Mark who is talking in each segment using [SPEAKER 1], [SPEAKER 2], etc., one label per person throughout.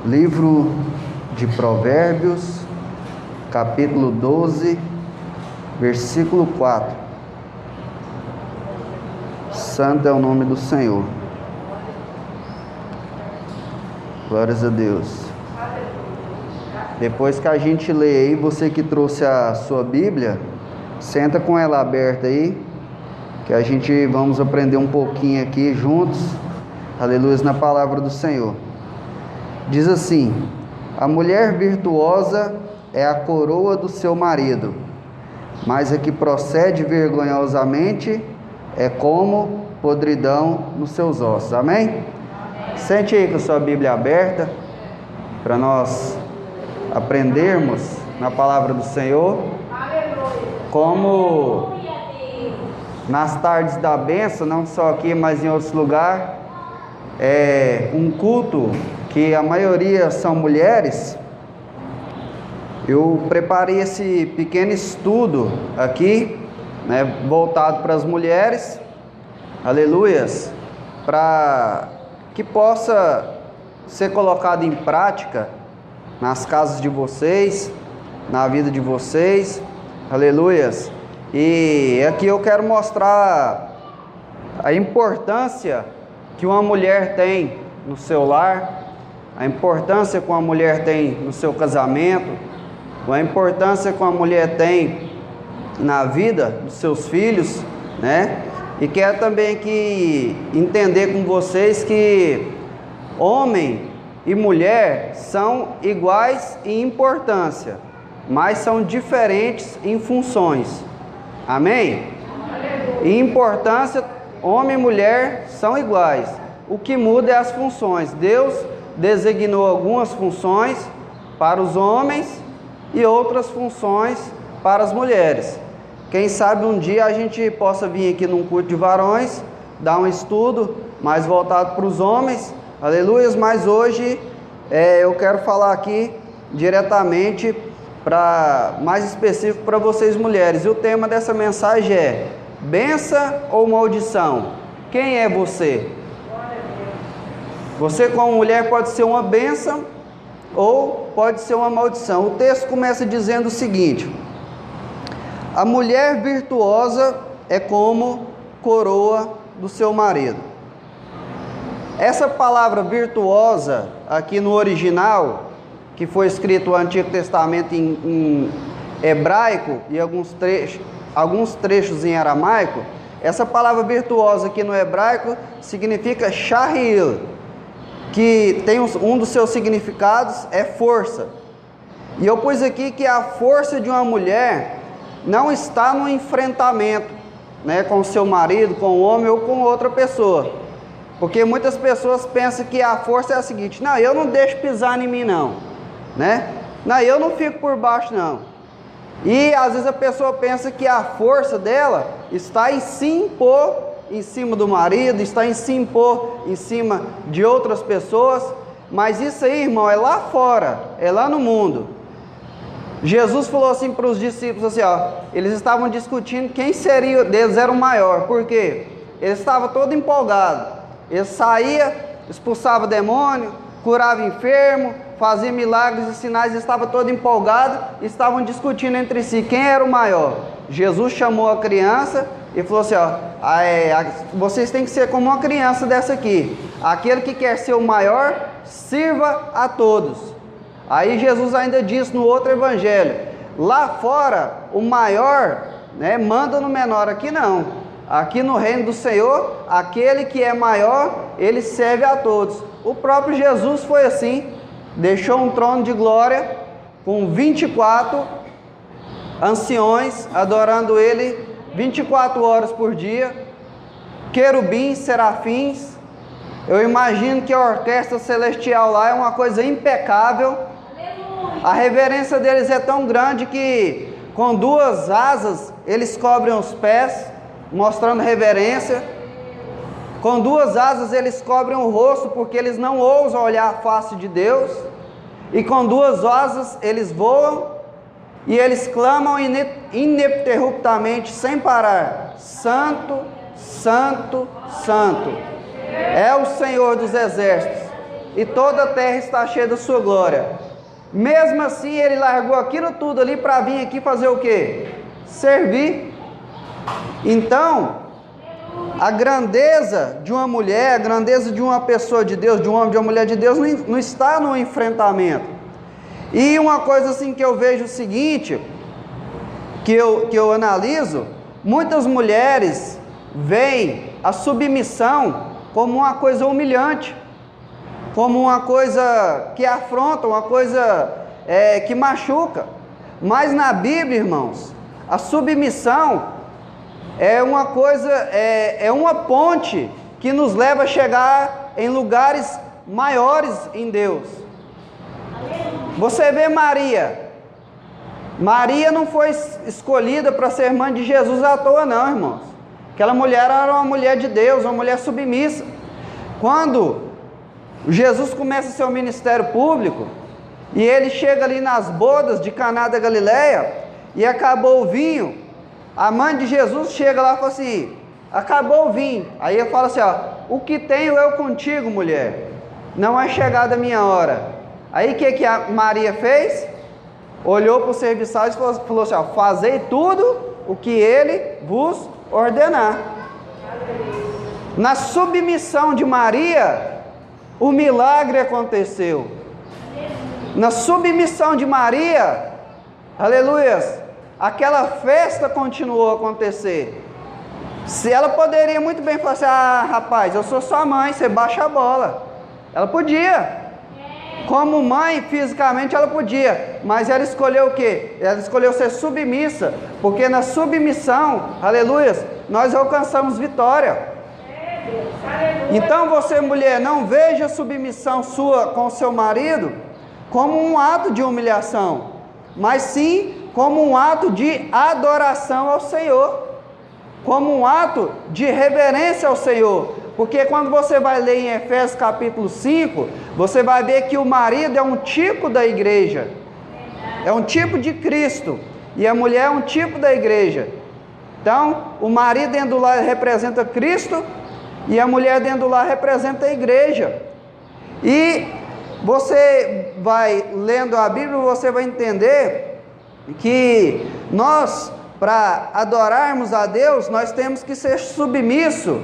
[SPEAKER 1] Livro de Provérbios, capítulo 12, versículo 4. Santo é o nome do Senhor. Glórias a Deus. Depois que a gente lê aí, você que trouxe a sua Bíblia, senta com ela aberta aí, que a gente vamos aprender um pouquinho aqui juntos, aleluia, na palavra do Senhor. Diz assim: a mulher virtuosa é a coroa do seu marido, mas a que procede vergonhosamente é como podridão nos seus ossos. Amém? Sente aí com a sua Bíblia aberta, para nós aprendermos na palavra do Senhor, como nas tardes da bênção, não só aqui, mas em outros lugares, é um culto que a maioria são mulheres. Eu preparei esse pequeno estudo aqui, voltado para as mulheres, aleluias, para que possa ser colocado em prática nas casas de vocês, na vida de vocês, aleluias. E aqui eu quero mostrar a importância que uma mulher tem no seu lar, a importância que uma mulher tem no seu casamento, a importância que uma mulher tem na vida dos seus filhos, E quero também entender com vocês que homem e mulher são iguais em importância, mas são diferentes em funções. Amém? Em importância, homem e mulher são iguais. O que muda é as funções. Deus designou algumas funções para os homens e outras funções para as mulheres. Quem sabe um dia a gente possa vir aqui num culto de varões, dar um estudo mais voltado para os homens, aleluia, mas hoje eu quero falar aqui diretamente, mais específico para vocês mulheres. E o tema dessa mensagem é: bênção ou maldição? Quem é você? Você como mulher pode ser uma bênção ou pode ser uma maldição. O texto começa dizendo o seguinte: a mulher virtuosa é como coroa do seu marido. Essa palavra virtuosa, aqui no original, que foi escrito no Antigo Testamento em hebraico e alguns trechos em aramaico, essa palavra virtuosa aqui no hebraico significa shahil, que tem um dos seus significados é força. E eu pus aqui que a força de uma mulher não está no enfrentamento, com o seu marido, com o homem ou com outra pessoa. Porque muitas pessoas pensam que a força é a seguinte: não, eu não deixo pisar em mim não, não, eu não fico por baixo não. E às vezes a pessoa pensa que a força dela está em se impor em cima do marido, está em se impor em cima de outras pessoas. Mas isso aí, irmão, é lá fora, é lá no mundo. Jesus falou assim para os discípulos, assim, eles estavam discutindo quem deles era o maior. Por quê? Eles estavam todos empolgados. Eles saíam, expulsavam demônio, curavam enfermo, faziam milagres e sinais, eles estavam todos empolgados e estavam discutindo entre si quem era o maior. Jesus chamou a criança e falou assim, vocês têm que ser como uma criança dessa aqui. Aquele que quer ser o maior, sirva a todos. Aí Jesus ainda disse no outro evangelho: lá fora o maior manda no menor. Aqui não. Aqui no reino do Senhor, aquele que é maior, ele serve a todos. O próprio Jesus foi assim. Deixou um trono de glória com 24 anciões adorando ele 24 horas por dia, querubins, serafins. Eu imagino que a orquestra celestial lá é uma coisa impecável. A reverência deles é tão grande que com 2 asas eles cobrem os pés, mostrando reverência. Com 2 asas eles cobrem o rosto, porque eles não ousam olhar a face de Deus. E com 2 asas eles voam e eles clamam ininterruptamente, sem parar: Santo, Santo, Santo é o Senhor dos exércitos. e toda a terra está cheia da sua glória. Mesmo assim, ele largou aquilo tudo ali para vir aqui fazer o quê? Servir. Então, a grandeza de uma mulher, a grandeza de uma pessoa de Deus, de um homem, de uma mulher de Deus, não está no enfrentamento. E uma coisa assim que eu vejo o seguinte, que eu analiso, muitas mulheres veem a submissão como uma coisa humilhante, como uma coisa que afronta, uma coisa que machuca. Mas na Bíblia, irmãos, a submissão é uma coisa, é uma ponte que nos leva a chegar em lugares maiores em Deus. Você vê Maria. Maria não foi escolhida para ser mãe de Jesus à toa não, irmãos. Aquela mulher era uma mulher de Deus, uma mulher submissa. Quando Jesus começa seu ministério público, e ele chega ali nas bodas de Caná da Galileia, e acabou o vinho, a mãe de Jesus chega lá e fala assim, acabou o vinho. Aí ele fala assim, ó, o que tenho eu contigo, mulher? Não é chegada a minha hora. Aí o que a Maria fez? Olhou para os serviçais e falou assim, ó, fazei tudo o que ele vos ordenar. Na submissão de Maria, o milagre aconteceu. Na submissão de Maria, aleluias, aquela festa continuou a acontecer. Se ela poderia muito bem falar assim, ah, rapaz, eu sou sua mãe, você baixa a bola. Ela podia. Como mãe, fisicamente ela podia, mas ela escolheu o quê? Ela escolheu ser submissa, porque na submissão, aleluias, nós alcançamos vitória. Então você, mulher, não veja a submissão sua com o seu marido como um ato de humilhação, mas sim como um ato de adoração ao Senhor, como um ato de reverência ao Senhor. Porque quando você vai ler em Efésios capítulo 5, você vai ver que o marido é um tipo da igreja, é um tipo de Cristo, e a mulher é um tipo da igreja. Então, o marido dentro do lar representa Cristo, e a mulher dentro do lar representa a igreja. E você vai lendo a Bíblia, você vai entender que nós, para adorarmos a Deus, nós temos que ser submissos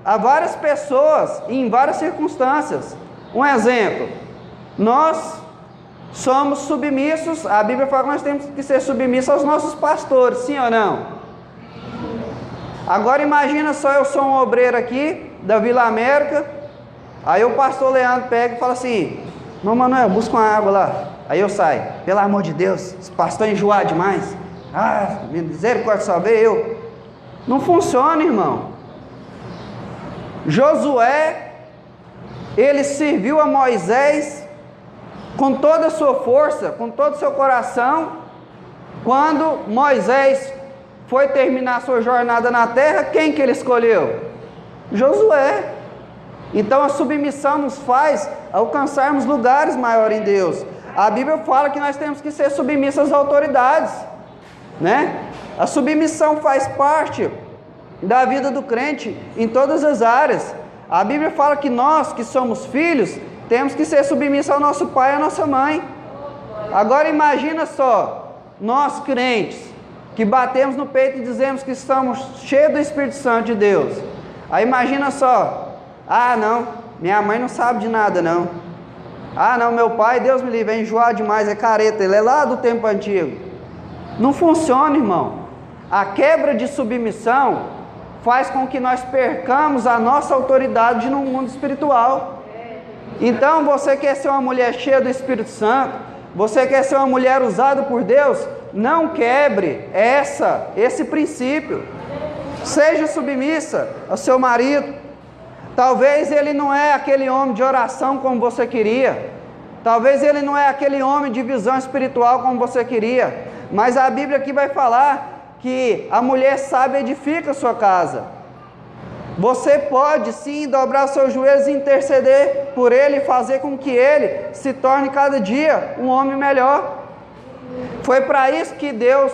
[SPEAKER 1] a várias pessoas, em várias circunstâncias. Um exemplo, nós somos submissos, a Bíblia fala que nós temos que ser submissos aos nossos pastores, sim ou não? Agora imagina só, eu sou um obreiro aqui, da Vila América, aí o pastor Leandro pega e fala assim, irmão Manuel, busca uma água lá. Aí eu saio, pelo amor de Deus, esse pastor é enjoado demais, misericórdia, só veio eu. Não funciona, irmão. Josué, ele serviu a Moisés com toda a sua força, com todo o seu coração. Quando Moisés foi terminar sua jornada na terra, quem que ele escolheu? Josué. Então a submissão nos faz alcançarmos lugares maiores em Deus. A Bíblia fala que nós temos que ser submissos às autoridades, né? A submissão faz parte da vida do crente em todas as áreas. A Bíblia fala que nós que somos filhos temos que ser submissos ao nosso pai e à nossa mãe. Agora imagina só, nós crentes que batemos no peito e dizemos que estamos cheios do Espírito Santo de Deus. Aí imagina só, ah não, minha mãe não sabe de nada não, ah não, meu pai, Deus me livre, é enjoado demais, é careta, ele é lá do tempo antigo. Não funciona, irmão. A quebra de submissão faz com que nós percamos a nossa autoridade no mundo espiritual. Então você quer ser uma mulher cheia do Espírito Santo, você quer ser uma mulher usada por Deus, não quebre esse princípio. Seja submissa ao seu marido. Talvez ele não é aquele homem de oração como você queria, talvez ele não é aquele homem de visão espiritual como você queria, mas a Bíblia aqui vai falar que a mulher sábia edifica a sua casa. Você pode sim dobrar seus joelhos e interceder por ele e fazer com que ele se torne cada dia um homem melhor. Foi para isso que Deus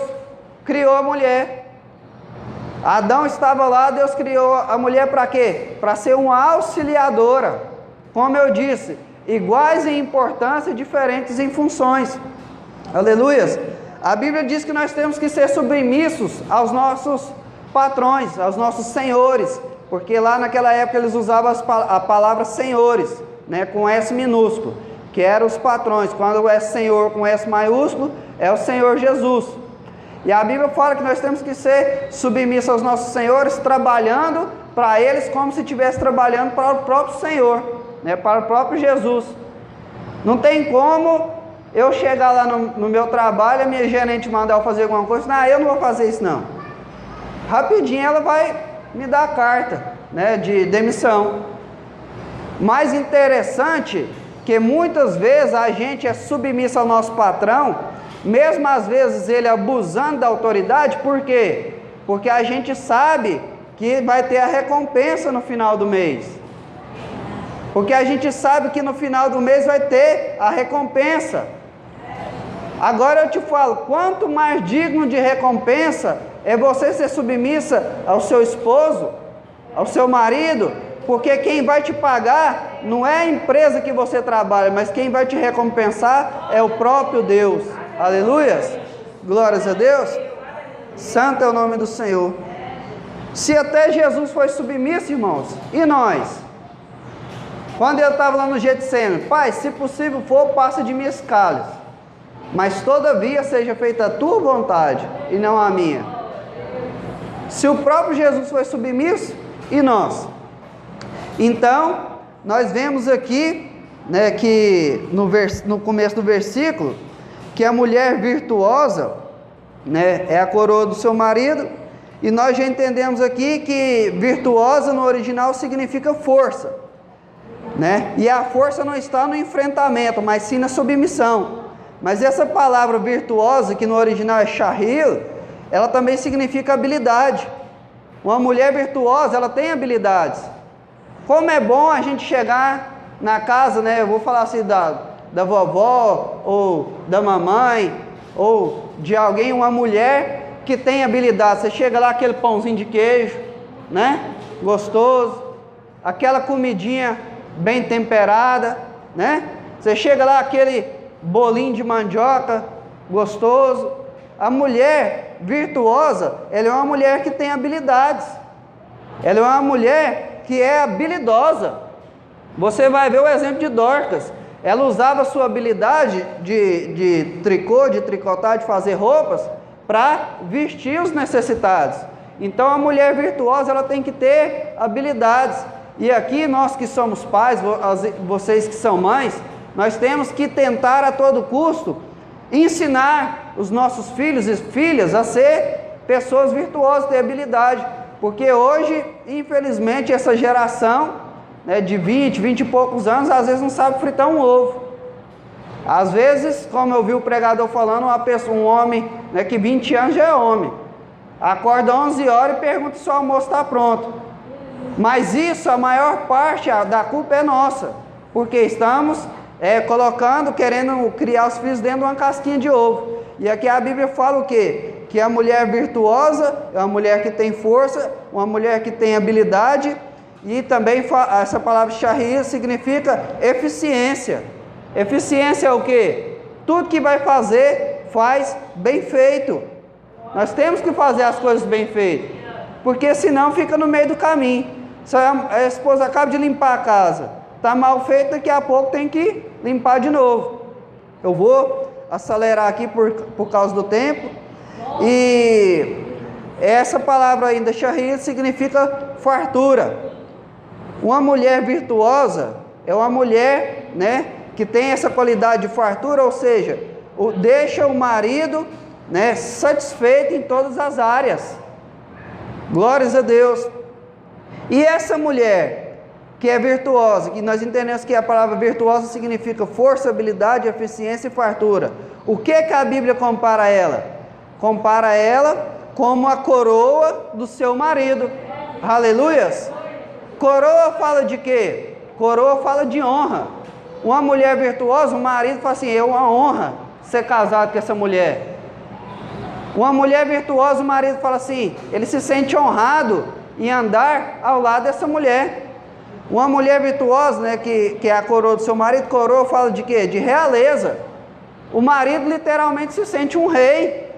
[SPEAKER 1] criou a mulher. Adão estava lá, Deus criou a mulher para quê? Para ser uma auxiliadora. como eu disse, iguais em importância, diferentes em funções. Aleluias! A Bíblia diz que nós temos que ser submissos aos nossos patrões, aos nossos senhores, porque lá naquela época eles usavam a palavra senhores, né, com S minúsculo, que eram os patrões. Quando é Senhor com S maiúsculo, é o Senhor Jesus. E a Bíblia fala que nós temos que ser submissos aos nossos senhores, trabalhando para eles como se estivesse trabalhando para o próprio Senhor, né, para o próprio Jesus. Não tem como eu chegar lá no meu trabalho, a minha gerente mandar eu fazer alguma coisa, não, eu não vou fazer isso não. Rapidinho ela vai me dar a carta, né, de demissão. Mais interessante que muitas vezes a gente é submisso ao nosso patrão, mesmo às vezes ele abusando da autoridade. Por quê? Porque a gente sabe que vai ter a recompensa no final do mês. Porque a gente sabe que no final do mês vai ter a recompensa. Agora eu te falo, quanto mais digno de recompensa é você ser submissa ao seu esposo, ao seu marido, porque quem vai te pagar não é a empresa que você trabalha, mas quem vai te recompensar é o próprio Deus. Aleluias! Glórias a Deus! Santo é o nome do Senhor. Se até Jesus foi submisso, irmãos, e nós? Quando eu estava lá no Getsemane, Pai, se possível for, passa de mim esse cálice, mas todavia seja feita a tua vontade e não a minha. Se o próprio Jesus foi submisso, e nós? Então, nós vemos aqui, né, que no começo do versículo, que a mulher virtuosa, né, é a coroa do seu marido, e nós já entendemos aqui que virtuosa no original significa força, né? E a força não está no enfrentamento, mas sim na submissão. Mas essa palavra virtuosa, que no original é shahil, ela também significa habilidade. Uma mulher virtuosa, ela tem habilidades. Como é bom a gente chegar na casa, né? Eu vou falar assim da vovó, ou da mamãe, ou de alguém, uma mulher que tem habilidade. Você chega lá, aquele pãozinho de queijo, né? Gostoso, aquela comidinha bem temperada, né? Você chega lá, aquele bolinho de mandioca gostoso. A mulher virtuosa, ela é uma mulher que tem habilidades. Ela é uma mulher que é habilidosa. Você vai ver o exemplo de Dorcas. Ela usava a sua habilidade de tricô, de tricotar, de fazer roupas, para vestir os necessitados. Então a mulher virtuosa, ela tem que ter habilidades. E aqui nós que somos pais, vocês que são mães, nós temos que tentar a todo custo ensinar os nossos filhos e filhas a ser pessoas virtuosas, ter habilidade. Porque hoje, infelizmente, essa geração, né, de 20 e poucos anos, às vezes não sabe fritar um ovo. Às vezes, como eu vi o pregador falando, um homem, né, que 20 anos já é homem, acorda 11 horas e pergunta se o almoço está pronto. Mas isso, a maior parte da culpa é nossa, porque estamos querendo criar os filhos dentro de uma casquinha de ovo. E aqui a Bíblia fala o quê? Que a mulher virtuosa é uma mulher que tem força, uma mulher que tem habilidade, e também essa palavra shahir significa eficiência. Eficiência é o quê? Tudo que vai fazer, faz bem feito. Nós temos que fazer as coisas bem feitas, porque senão fica no meio do caminho. Se a esposa acaba de limpar a casa, está mal feito, daqui a pouco tem que limpar de novo. Eu vou acelerar aqui por causa do tempo. E essa palavra ainda, shahir, significa fartura. Uma mulher virtuosa é uma mulher, né, que tem essa qualidade de fartura, ou seja, deixa o marido, né, satisfeito em todas as áreas. Glórias a Deus. E essa mulher que é virtuosa, que nós entendemos que a palavra virtuosa significa força, habilidade, eficiência e fartura. O que a Bíblia compara ela? Compara ela como a coroa do seu marido. Aleluias! Coroa fala de quê? Coroa fala de honra. Uma mulher virtuosa, o marido fala assim, é uma honra ser casado com essa mulher. Uma mulher virtuosa, o marido fala assim, ele se sente honrado em andar ao lado dessa mulher. Uma mulher virtuosa, né, que é a coroa do seu marido, coroa fala de quê? De realeza. O marido literalmente se sente um rei,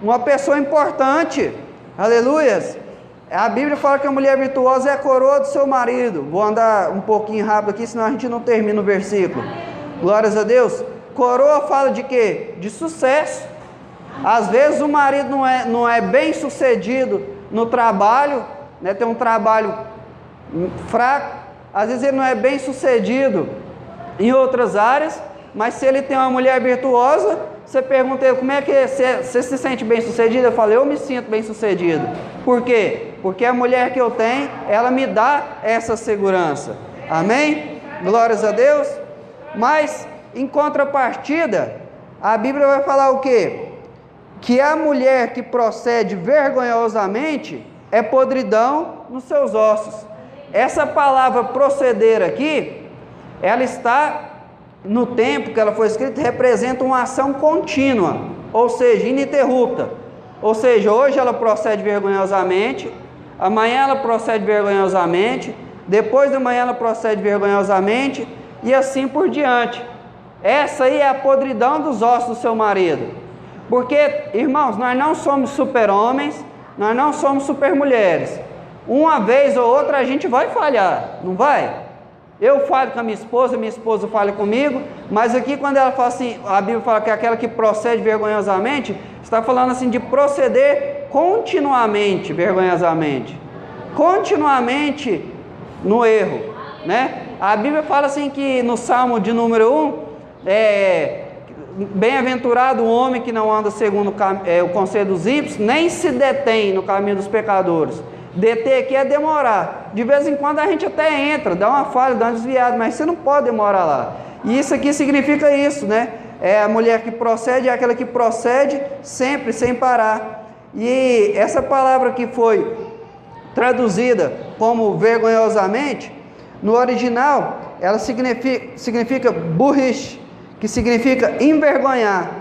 [SPEAKER 1] uma pessoa importante. Aleluias. A Bíblia fala que a mulher virtuosa é a coroa do seu marido. Vou andar um pouquinho rápido aqui, senão a gente não termina o versículo. Glórias a Deus. Coroa fala de quê? De sucesso. Às vezes o marido não é bem sucedido no trabalho, né? Tem um trabalho fraco. Às vezes ele não é bem sucedido em outras áreas, mas se ele tem uma mulher virtuosa, você pergunta ele, como é que você se sente bem sucedido? Eu falo, eu me sinto bem sucedido. Por quê? Porque a mulher que eu tenho, ela me dá essa segurança. Amém? Glórias a Deus. Mas, em contrapartida, a Bíblia vai falar o quê? Que a mulher que procede vergonhosamente é podridão nos seus ossos. Essa palavra proceder aqui, ela está no tempo que ela foi escrita, representa uma ação contínua, ou seja, ininterrupta. Ou seja, hoje ela procede vergonhosamente, amanhã ela procede vergonhosamente, depois de amanhã ela procede vergonhosamente, e assim por diante. Essa aí é a podridão dos ossos do seu marido. Porque, irmãos, nós não somos super-homens, nós não somos super-mulheres. Uma vez ou outra a gente vai falhar, não vai? Eu falo com a minha esposa fala comigo, mas aqui quando ela fala assim, a Bíblia fala que é aquela que procede vergonhosamente, está falando assim de proceder continuamente, vergonhosamente, continuamente no erro, né? A Bíblia fala assim que no Salmo de número 1, bem-aventurado o homem que não anda segundo o conselho dos ímpios, nem se detém no caminho dos pecadores. Deter aqui é demorar. De vez em quando a gente até entra, dá uma falha, dá uma desviada, mas você não pode demorar lá. E isso aqui significa isso, né? É a mulher que procede, é aquela que procede sempre, sem parar. E essa palavra que foi traduzida como vergonhosamente, no original, ela significa burrice, que significa envergonhar.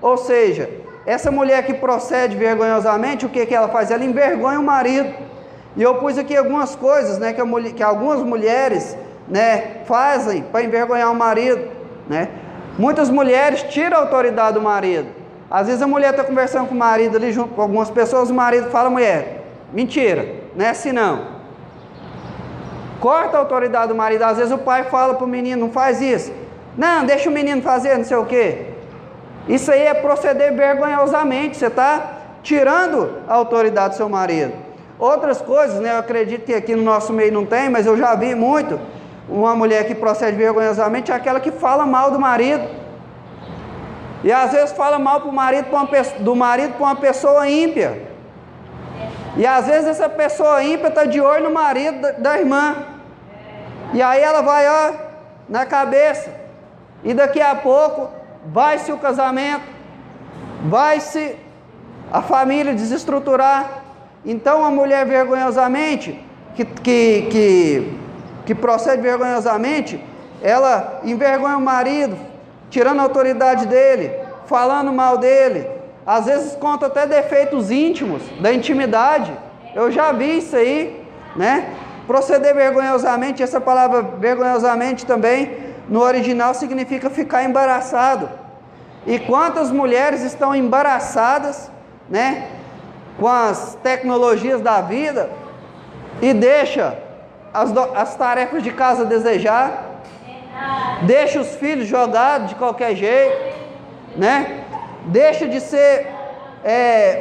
[SPEAKER 1] Ou seja, essa mulher que procede vergonhosamente, o que ela faz? Ela envergonha o marido. E eu pus aqui algumas coisas, né, que algumas mulheres, né, fazem para envergonhar o marido, né? Muitas mulheres tiram a autoridade do marido. Às vezes a mulher está conversando com o marido ali junto com algumas pessoas, o marido fala, mulher, mentira, não é assim não. Corta a autoridade do marido. Às vezes o pai fala para o menino, não faz isso. Não, deixa o menino fazer, não sei o quê. Isso aí é proceder vergonhosamente, você está tirando a autoridade do seu marido. Outras coisas, né, eu acredito que aqui no nosso meio não tem, mas eu já vi muito, uma mulher que procede vergonhosamente é aquela que fala mal do marido. E às vezes fala mal do marido para uma pessoa ímpia. E às vezes essa pessoa ímpia está de olho no marido da irmã. E aí ela vai, ó, na cabeça. E daqui a pouco vai-se o casamento, vai-se a família desestruturar. Então a mulher vergonhosamente, que procede vergonhosamente, ela envergonha o marido, tirando a autoridade dele, falando mal dele, às vezes conta até defeitos íntimos, da intimidade. Eu já vi isso aí, né? Proceder vergonhosamente, essa palavra vergonhosamente também, no original significa ficar embaraçado. E quantas mulheres estão embaraçadas, né, com as tecnologias da vida e deixa as tarefas de casa a desejar, deixa os filhos jogados de qualquer jeito, né? Deixa de ser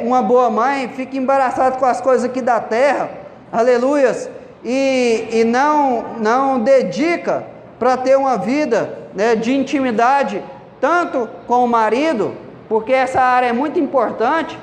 [SPEAKER 1] uma boa mãe, fica embaraçado com as coisas aqui da terra, aleluias, e não dedica para ter uma vida, né, de intimidade, tanto com o marido, porque essa área é muito importante.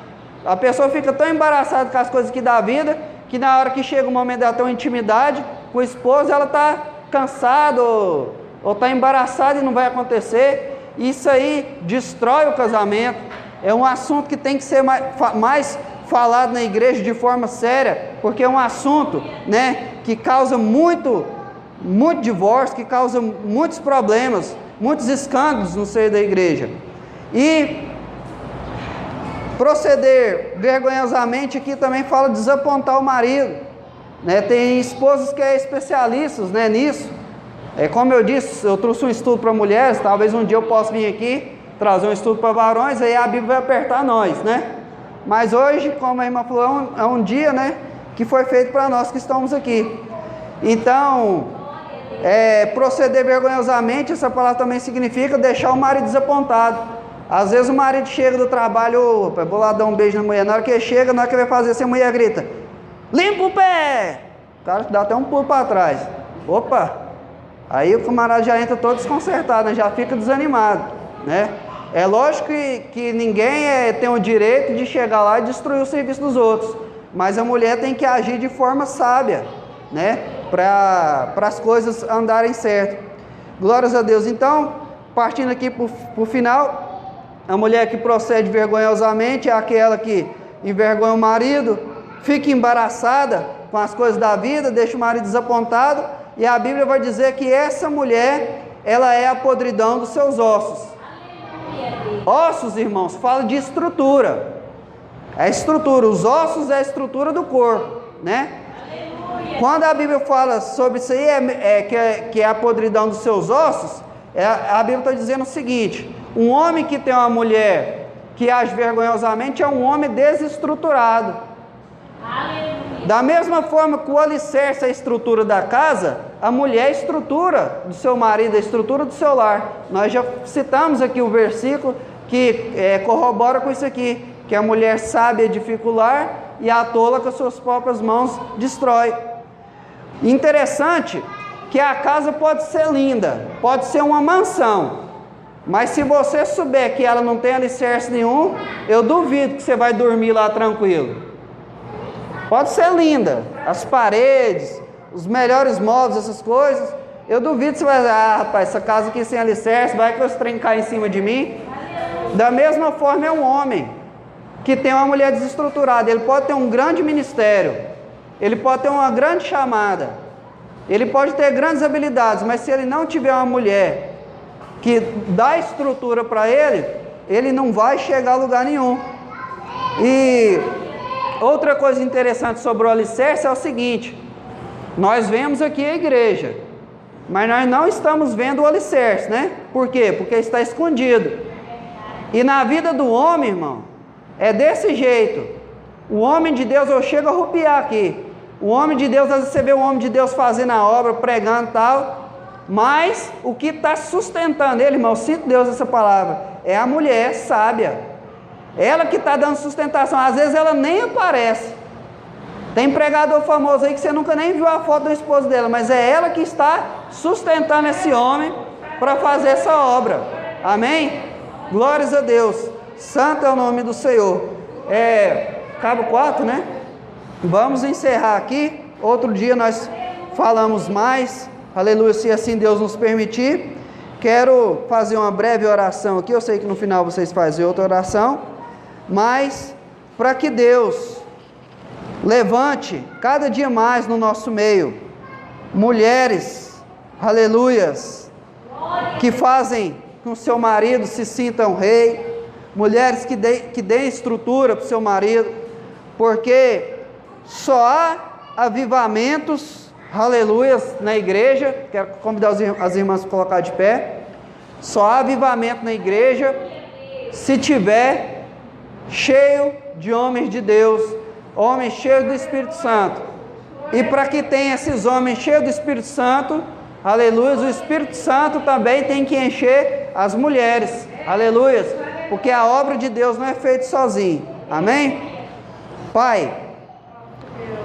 [SPEAKER 1] A pessoa fica tão embaraçada com as coisas aqui da vida, que na hora que chega o momento dela ter uma intimidade com o esposo, ela está cansada ou está embaraçada e não vai acontecer. Isso aí destrói o casamento. É um assunto que tem que ser mais falado na igreja de forma séria, porque é um assunto, né, que causa muito divórcio, que causa muitos problemas, muitos escândalos no seio da igreja. E proceder vergonhosamente aqui também fala desapontar o marido. né? Tem esposas que é especialistas, né, nisso. Como eu disse, eu trouxe um estudo para mulheres, talvez um dia eu possa vir aqui trazer um estudo para varões, aí a Bíblia vai apertar nós, né? Mas hoje, como a irmã falou, é um dia, né, que foi feito para nós que estamos aqui. Então, proceder vergonhosamente, essa palavra também significa deixar o marido desapontado. Às vezes o marido chega do trabalho, opa, vou lá dar um beijo na mulher, na hora que ele chega, na hora que ele vai fazer assim, a mulher grita, limpa o pé! O cara dá até um pulo para trás. Opa! Aí o camarada já entra todo desconcertado, né? Já fica desanimado, né? É lógico que ninguém tem o direito de chegar lá e destruir o serviço dos outros, mas a mulher tem que agir de forma sábia, né? Para as coisas andarem certo. Glórias a Deus. Então, partindo aqui para o final, a mulher que procede vergonhosamente é aquela que envergonha o marido, fica embaraçada com as coisas da vida, deixa o marido desapontado, e a Bíblia vai dizer que essa mulher, ela é a podridão dos seus ossos. Ossos, irmãos, fala de estrutura. É estrutura, os ossos é a estrutura do corpo, né? Quando a Bíblia fala sobre isso aí, que é a podridão dos seus ossos, a Bíblia está dizendo o seguinte: um homem que tem uma mulher que age vergonhosamente é um homem desestruturado. Da mesma forma que o alicerce é a estrutura da casa, a mulher é a estrutura do seu marido, a estrutura do seu lar. Nós já citamos aqui o versículo que corrobora com isso aqui, que a mulher sabe edificar o lar e a tola com as suas próprias mãos destrói. Interessante que a casa pode ser linda, pode ser uma mansão, mas se você souber que ela não tem alicerce nenhum, eu duvido que você vai dormir lá tranquilo. Pode ser linda, as paredes, os melhores móveis, essas coisas, eu duvido que você vai dizer, rapaz, essa casa aqui sem alicerce, vai que você trincar em cima de mim. Da mesma forma é um homem que tem uma mulher desestruturada, ele pode ter um grande ministério, ele pode ter uma grande chamada, ele pode ter grandes habilidades, mas se ele não tiver uma mulher que dá estrutura para ele, ele não vai chegar a lugar nenhum. E outra coisa interessante sobre o alicerce é o seguinte: nós vemos aqui a igreja, mas nós não estamos vendo o alicerce, né? Por quê? Porque está escondido. E na vida do homem, irmão, é desse jeito. O homem de Deus, eu chego a arrupiar aqui. O homem de Deus, às vezes você vê o homem de Deus fazendo a obra, pregando e tal, mas o que está sustentando ele, irmão, eu sinto Deus essa palavra, é a mulher sábia. Ela que está dando sustentação. Às vezes ela nem aparece. Tem pregador famoso aí que você nunca nem viu a foto da esposa dela, mas é ela que está sustentando esse homem para fazer essa obra. Amém? Glórias a Deus. Santo é o nome do Senhor. Cabo 4, né? Vamos encerrar aqui. Outro dia nós falamos mais. Aleluia, se assim Deus nos permitir. Quero fazer uma breve oração aqui. Eu sei que no final vocês fazem outra oração, mas para que Deus levante cada dia mais no nosso meio mulheres, aleluias, que fazem com que o seu marido se sinta um rei, mulheres que deem estrutura para o seu marido, porque só há avivamentos, aleluias, na igreja. Quero convidar as irmãs a colocar de pé. Só há avivamento na igreja se tiver cheio de homens de Deus, homens cheios do Espírito Santo. E para que tenha esses homens cheios do Espírito Santo, aleluia, o Espírito Santo também tem que encher as mulheres, aleluia, porque a obra de Deus não é feita sozinho. Amém? Pai,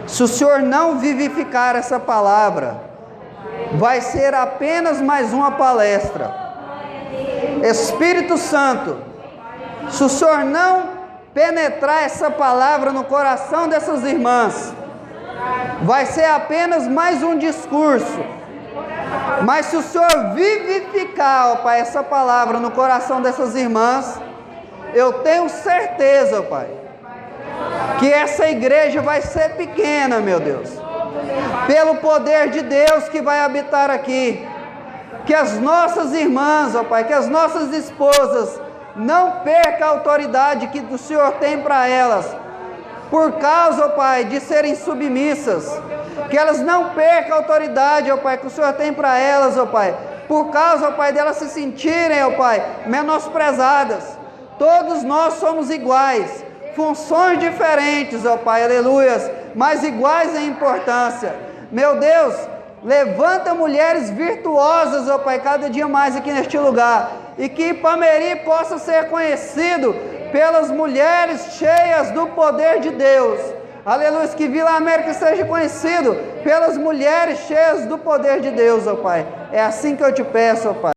[SPEAKER 1] se o Senhor não vivificar essa palavra, vai ser apenas mais uma palestra. Espírito Santo, se o Senhor não penetrar essa palavra no coração dessas irmãs, vai ser apenas mais um discurso. Mas se o Senhor vivificar, ó Pai, essa palavra no coração dessas irmãs, eu tenho certeza, ó Pai, que essa igreja vai ser pequena, meu Deus, pelo poder de Deus que vai habitar aqui. Que as nossas irmãs, ó Pai, que as nossas esposas não percam a autoridade que o Senhor tem para elas, por causa, ó Pai, de serem submissas, que elas não percam a autoridade, ó Pai, que o Senhor tem para elas, ó Pai, por causa, ó Pai, delas se sentirem, ó Pai, menosprezadas. Todos nós somos iguais, funções diferentes, ó Pai, aleluias, mas iguais em importância. Meu Deus, levanta mulheres virtuosas, ó Pai, cada dia mais aqui neste lugar, e que Ipameri possa ser conhecido pelas mulheres cheias do poder de Deus. Aleluia, que Vila América seja conhecido pelas mulheres cheias do poder de Deus, ó Pai. É assim que eu te peço, ó Pai.